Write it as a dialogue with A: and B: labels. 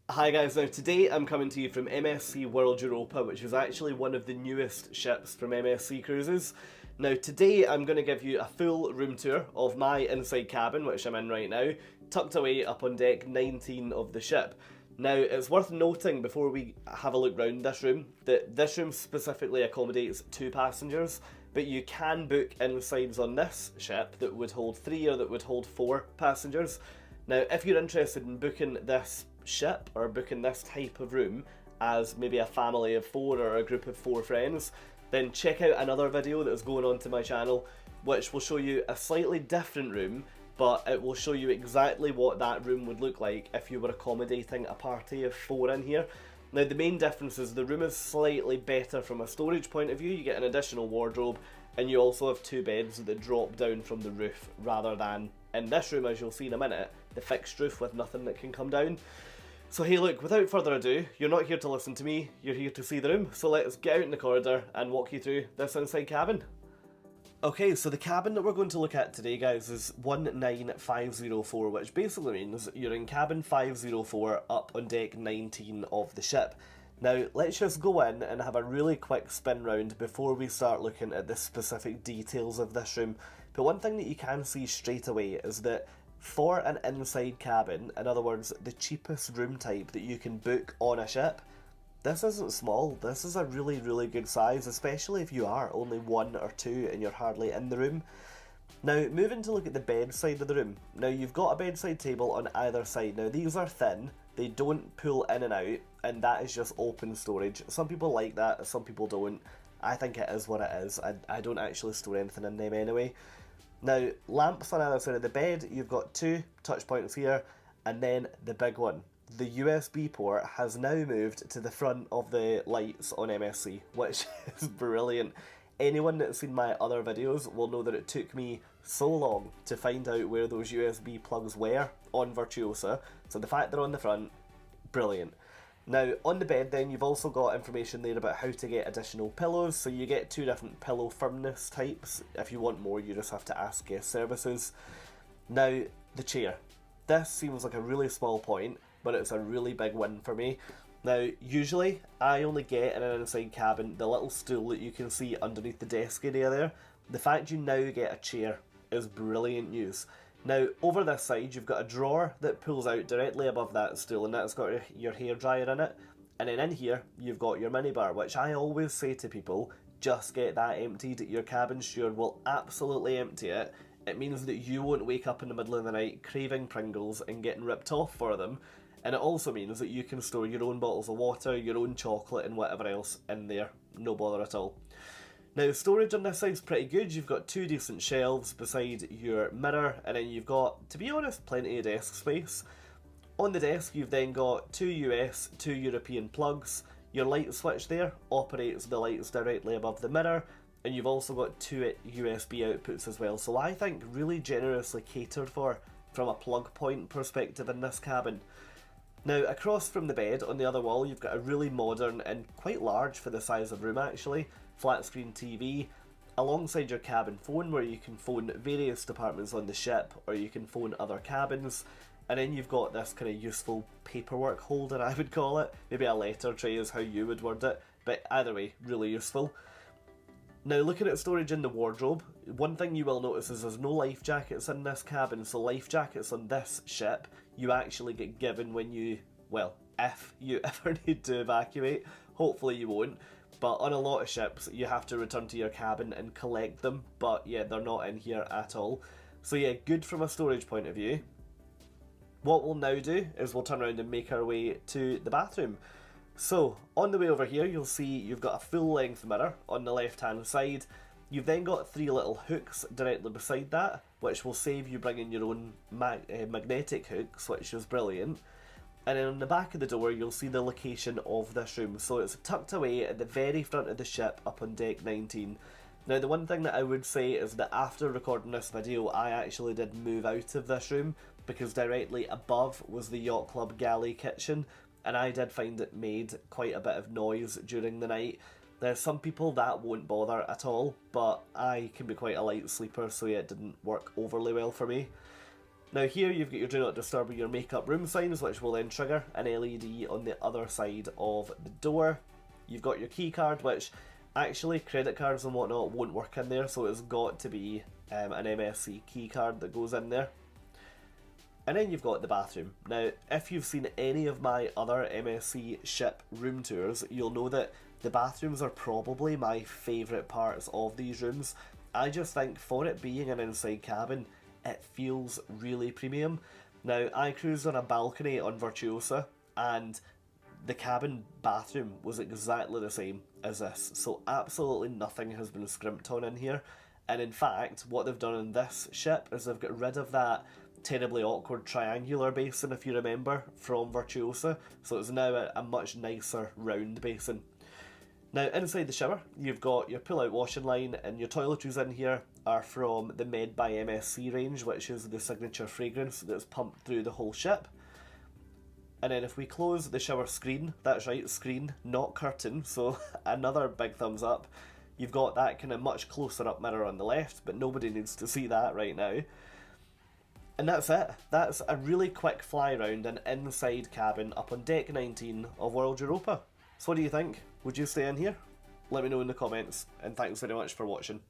A: Hi guys, now today I'm coming to you from MSC World Europa, which is actually one of the newest ships from MSC Cruises. Now today I'm going to give you a full room tour of my inside cabin, which I'm in right now, tucked away up on deck 19 of the ship. Now it's worth noting before we have a look round this room, that this room specifically accommodates 2 passengers, but you can book insides on this ship that would hold 3 or that would hold 4 passengers. Now if you're interested in booking this ship or booking this type of room as maybe a family of 4 or a group of 4 friends, then check out another video that is going on to my channel which will show you a slightly different room, but it will show you exactly what that room would look like if you were accommodating a party of 4 in here. Now the main difference is the room is slightly better from a storage point of view. You get an additional wardrobe and you also have 2 beds that drop down from the roof rather than in this room, as you'll see in a minute, the fixed roof with nothing that can come down. So hey look, without further ado, you're not here to listen to me, you're here to see the room, so let's get out in the corridor and walk you through this inside cabin. Okay, so the cabin that we're going to look at today, guys, is 19504, which basically means you're in cabin 504 up on deck 19 of the ship. Now, let's just go in and have a really quick spin round before we start looking at the specific details of this room. But one thing that you can see straight away is that for an inside cabin, in other words, the cheapest room type that you can book on a ship, this isn't small. This is a really, really good size, especially if you are only 1 or 2 and you're hardly in the room. Now, moving to look at the bed side of the room. Now, you've got a bedside table on either side. Now, these are thin, they don't pull in and out, and that is just open storage. Some people like that, some people don't. I think it is what it is. I don't actually store anything in them anyway. Now, lamps on either side of the bed, you've got 2 touch points here, and then the big one. The USB port has now moved to the front of the lights on MSC, which is brilliant. Anyone that's seen my other videos will know that it took me so long to find out where those USB plugs were on Virtuosa, so the fact they're on the front, brilliant. Now, on the bed then, you've also got information there about how to get additional pillows, so you get 2 different pillow firmness types. If you want more, you just have to ask guest services. Now, the chair. This seems like a really small point, but it's a really big win for me. Now, usually, I only get in an inside cabin the little stool that you can see underneath the desk area there. The fact you now get a chair is brilliant news. Now, over this side, you've got a drawer that pulls out directly above that stool, and that's got your hairdryer in it. And then in here, you've got your minibar, which I always say to people, just get that emptied. Your cabin steward will absolutely empty it. It means that you won't wake up in the middle of the night craving Pringles and getting ripped off for them. And it also means that you can store your own bottles of water, your own chocolate and whatever else in there. No bother at all. Now, storage on this side's pretty good. You've got 2 decent shelves beside your mirror, and then you've got, to be honest, plenty of desk space. On the desk, you've then got 2 US, 2 European plugs. Your light switch there operates the lights directly above the mirror, and you've also got 2 USB outputs as well. So I think really generously catered for from a plug point perspective in this cabin. Now, across from the bed, on the other wall, you've got a really modern and quite large for the size of room actually, flat screen TV, alongside your cabin phone where you can phone various departments on the ship or you can phone other cabins, and then you've got this kind of useful paperwork holder, I would call it. Maybe a letter tray is how you would word it, but either way, really useful. Now, looking at storage in the wardrobe, one thing you will notice is there's no life jackets in this cabin, so life jackets on this ship you actually get given when you, well, if you ever need to evacuate. Hopefully you won't, but on a lot of ships you have to return to your cabin and collect them, but yeah, they're not in here at all. So yeah, good from a storage point of view. What we'll now do is we'll turn around and make our way to the bathroom. So, on the way over here, you'll see you've got a full-length mirror on the left-hand side. You've then got 3 little hooks directly beside that, which will save you bringing your own magnetic hooks, which is brilliant. And then on the back of the door, you'll see the location of this room. So it's tucked away at the very front of the ship up on deck 19. Now, the one thing that I would say is that after recording this video, I actually did move out of this room, because directly above was the Yacht Club Galley kitchen, and I did find it made quite a bit of noise during the night. There's some people that won't bother at all, but I can be quite a light sleeper, so yeah, it didn't work overly well for me. Now here you've got your do not disturb or your makeup room signs, which will then trigger an LED on the other side of the door. You've got your key card, which actually credit cards and whatnot won't work in there, so it's got to be an MSC key card that goes in there. And then you've got the bathroom. Now, if you've seen any of my other MSC ship room tours, you'll know that the bathrooms are probably my favourite parts of these rooms. I just think for it being an inside cabin, it feels really premium. Now, I cruised on a balcony on Virtuosa, and the cabin bathroom was exactly the same as this, so absolutely nothing has been scrimped on in here. And in fact, what they've done in this ship is they've got rid of that terribly awkward triangular basin, if you remember, from Virtuosa, so it's now a much nicer round basin. Now, inside the shower, you've got your pull-out washing line, and your toiletries in here are from the Med by MSC range, which is the signature fragrance that's pumped through the whole ship. And then if we close the shower screen, that's right, screen, not curtain, so another big thumbs up. You've got that kind of much closer up mirror on the left, but nobody needs to see that right now. And that's it. That's a really quick fly round an inside cabin up on deck 19 of World Europa. So what do you think? Would you stay in here? Let me know in the comments, and thanks very much for watching.